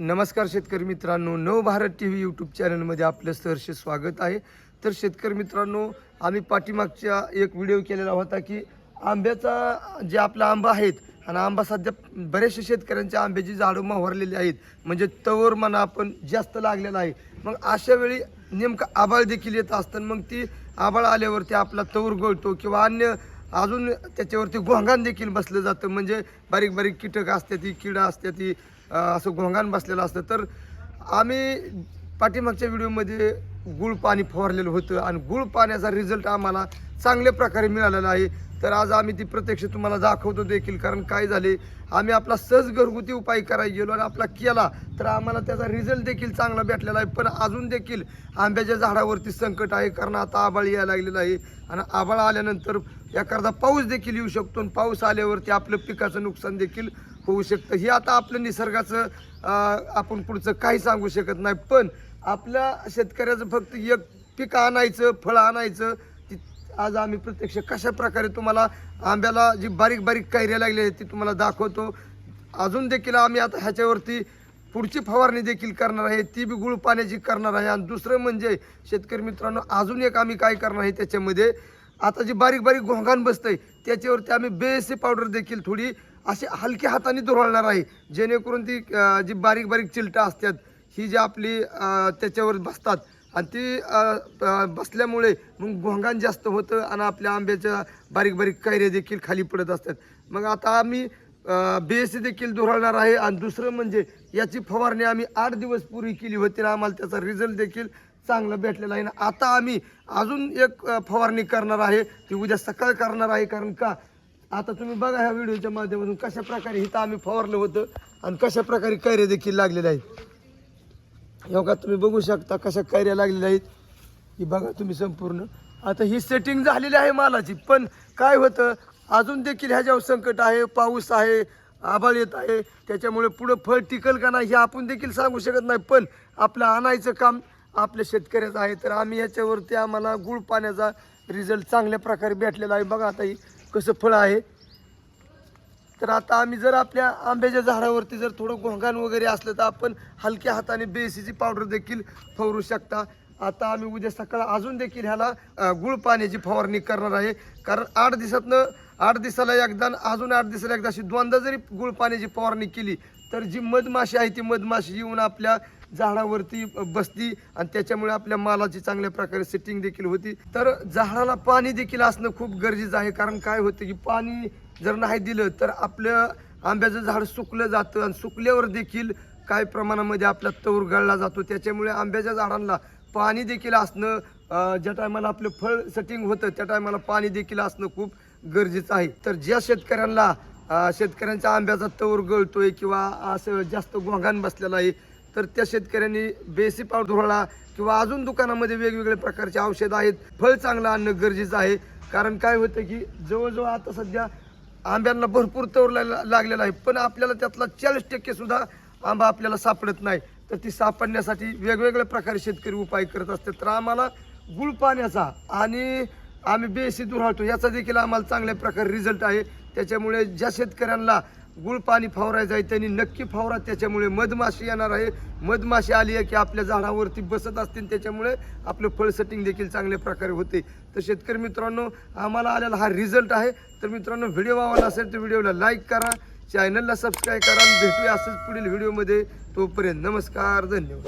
नमस्कार शेतकरी मित्रांनो, नवभारत टीव्ही यूट्यूब चॅनलमध्ये आपलं सहर्ष स्वागत आहे. तर शेतकरी मित्रांनो, आम्ही पाठीमागच्या एक व्हिडिओ केलेला होता की आंब्याचा जे आपला आंबा आहेत आणि आंबा सध्या बरेचशा शेतकऱ्यांच्या आंब्याची झाडं मावरलेली आहेत, म्हणजे तवर म्हणा आपण जास्त लागलेला आहे. मग अशा वेळी नेमकं आभाळ देखील येत असतं, मग ती आभाळ आल्यावरती आपला तवर गळतो किंवा अन्य अजून त्याच्यावरती घोंगान देखील बसलं जातं, म्हणजे बारीक बारीक कीटक असते, ती किडा असते, ती असं घोंगान बसलेलं असतं. तर आम्ही पाठीमागच्या व्हिडिओमध्ये गुळ पाणी फवारलेलं होतं आणि गुळ पाण्याचा रिझल्ट आम्हाला चांगल्या प्रकारे मिळालेला आहे. तर आज आम्ही ती प्रत्यक्ष तुम्हाला दाखवतो देखील, कारण काय झाले, आम्ही आपला सहज घरगुती उपाय करायला गेलो आणि आपला केला तर आम्हाला त्याचा रिझल्ट देखील चांगला भेटलेला आहे. पण अजून देखील आंब्याच्या झाडावरती संकट आहे, कारण आता आभाळ यायला लागलेलं आहे आणि आभाळ आल्यानंतर एखादा पाऊस देखील येऊ शकतो आणि पाऊस आल्यावरती आपलं पिकाचं नुकसान देखील होऊ शकतं. हे आता आपलं निसर्गाचं आपण पुढचं काही सांगू शकत नाही. पण आपल्या शेतकऱ्याचं फक्त एक पीक आणायचं, फळं आणायचं. आज आम्ही प्रत्यक्ष कशा प्रकारे तुम्हाला आंब्याला जी बारीक बारीक कैऱ्या लागल्या आहेत ती तुम्हाला दाखवतो. अजून देखील आम्ही आता ह्याच्यावरती पुढची फवारणी देखील करणार आहे, ती बी गुळ पाण्याची करणार आहे. आणि दुसरं म्हणजे शेतकरी मित्रांनो, अजून एक आम्ही काय करणार आहे त्याच्यामध्ये, आता जी बारीक बारीक घोंगान बसतंय त्याच्यावरती आम्ही बेसी पावडर देखील थोडी अशी हलक्या हाताने धुरळणार आहे, जेणेकरून ती जी बारीक बारीक चिलटा असतात ही जी आपली त्याच्यावर बसतात आणि ती बसल्यामुळे मग घोंगान जास्त होतं आणि आपल्या आंब्याच्या बारीक बारीक कैऱ्या देखील खाली पडत असतात. मग आता आम्ही बेसी देखील धुरळणार आहे. आणि दुसरं म्हणजे याची फवारणी आम्ही 8 दिवस पूर्वी केली होती आणि आम्हाला त्याचा रिझल्ट देखील चांगला भेटलेला आहे. आता आम्ही अजून एक फवारणी करणार आहे, ती उद्या सकाळ करणार आहे. कारण का, आता तुम्ही बघा ह्या व्हिडिओच्या माध्यमातून कशा प्रकारे इथं आम्ही फवारलं होतं आणि कशा प्रकारे कैऱ्या देखील लागलेल्या आहेत. एवढा तुम्ही बघू शकता कशा कैऱ्या लागलेल्या आहेत, ही बघा तुम्ही संपूर्ण. आता ही सेटिंग झालेली आहे मालाची, पण काय होतं, अजून देखील ह्याच्यावर संकट आहे, पाऊस आहे, आभाळ येत आहे, त्याच्यामुळे पुढं फळ टिकल का नाही हे आपण देखील सांगू शकत नाही. पण आपलं आणायचं काम आपल्या शेतकऱ्याचं आहे. तर आम्ही ह्याच्यावरती आम्हाला गुळ पाण्याचा रिझल्ट चांगल्या प्रकारे भेटलेला आहे. बघा आता ही कसं फळ आहे. तर आता आम्ही जर आपल्या आंब्याच्या झाडावरती जर थोडं घोंगान वगैरे असलं तर आपण हलक्या हाताने बेसीची पावडर देखील फवारू शकता. आता आम्ही उद्या सकाळ अजून देखील ह्याला गुळ पाण्याची फवारणी करणार आहे, कारण 8 दिवसाला एकदा, अजून 8 दिवसाला एकदा अशी दोनदा जरी गुळ पाण्याची फवारणी केली तर जी मधमाशी आहे ती मधमाशी येऊन आपल्या झाडावरती बसती आणि त्याच्यामुळे आपल्या मालाची चांगल्या प्रकारे सेटिंग देखील होती. तर झाडाला पाणी देखील असणं खूप गरजेचं आहे, कारण काय होतं की पाणी जर नाही दिलं तर आपलं आंब्याचं झाड सुकलं जातं आणि सुकल्यावर देखील काही प्रमाणामध्ये आपला तवर गळला जातो. त्याच्यामुळे आंब्याच्या झाडांना पाणी देखील असणं, ज्या टायमाला आपलं फळ सेटिंग होतं त्या टायमाला पाणी देखील असणं खूप गरजेचं आहे. तर ज्या शेतकऱ्यांच्या आंब्याचा तवर गळतोय किंवा असं जास्त घोंगान बसलेला आहे, तर त्या शेतकऱ्यांनी बेसी पावडर किंवा अजून दुकानामध्ये वेगवेगळ्या प्रकारचे औषध आहेत, फळ चांगलं आणणं गरजेचं आहे. कारण काय होतं की जवळजवळ आता सध्या आंब्यांना भरपूर तवर लागलेला आहे, पण आपल्याला त्यातला 40% सुद्धा आंबा आपल्याला सापडत नाही. तर ती सापडण्यासाठी वेगवेगळ्या प्रकारे शेतकरी उपाय करत असतात. तर आम्हाला गुळ पाण्याचा आणि आम्ही बेसी धुराळतो याचा देखील आम्हाला चांगल्या प्रकारे रिझल्ट आहे. त्याच्यामुळे ज्या शेतकऱ्यांना गुळ पाणी फवारायचं आहे त्यांनी नक्की फवारा. त्याच्यामुळे मधमाशी येणार आहे, मधमाशी आली आहे की आपल्या झाडावरती बसत असतील, त्याच्यामुळे आपलं फळ सेटिंग देखील चांगल्या प्रकारे होते. तर शेतकरी मित्रांनो, आम्हाला आलेला हा रिझल्ट आहे. तर मित्रांनो, व्हिडिओ आवडला असेल तर व्हिडिओला लाईक करा, चॅनलला सबस्क्राईब करा आणि भेटूया असंच पुढील व्हिडिओमध्ये. तोपर्यंत नमस्कार, धन्यवाद.